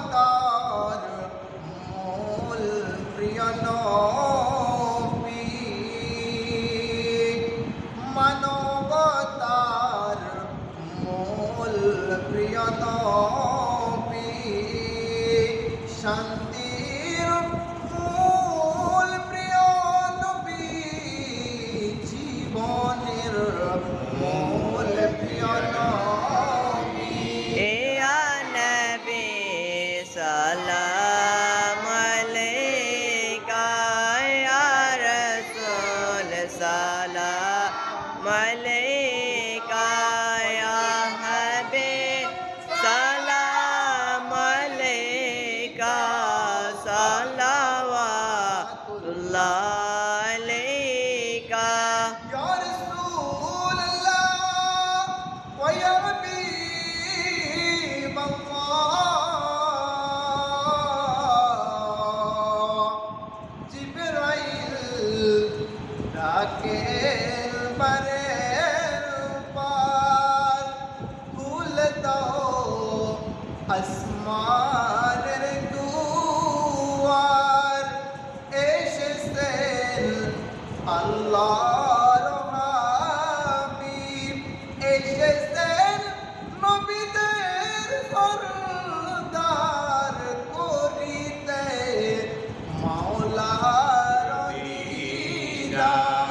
স্বাধীনতার মূল প্রিয় নবী, মানবতার মূল প্রিয় নবী, শান্তির মূল প্রিয় নবী, জীবনের মূল প্রিয় নবী। সালাম আলাইকা ইয়া রাসূল, সালাম আলাইকা ইয়া হাবিব, সালাম আলাইকা সালাওয়াতুল্লাহ আলাইকা ইয়া রাসূলুল্লাহ ওয়া ইয়া হাবিবাল্লাহ, জিবরাইল ডাকের বারেবার, খুলে দাও আসমানের দুয়ার, এসেছেন আল্লাহর হাবিব, এসেছেন নবীদের সরদার করিতে মাওলার দিদার।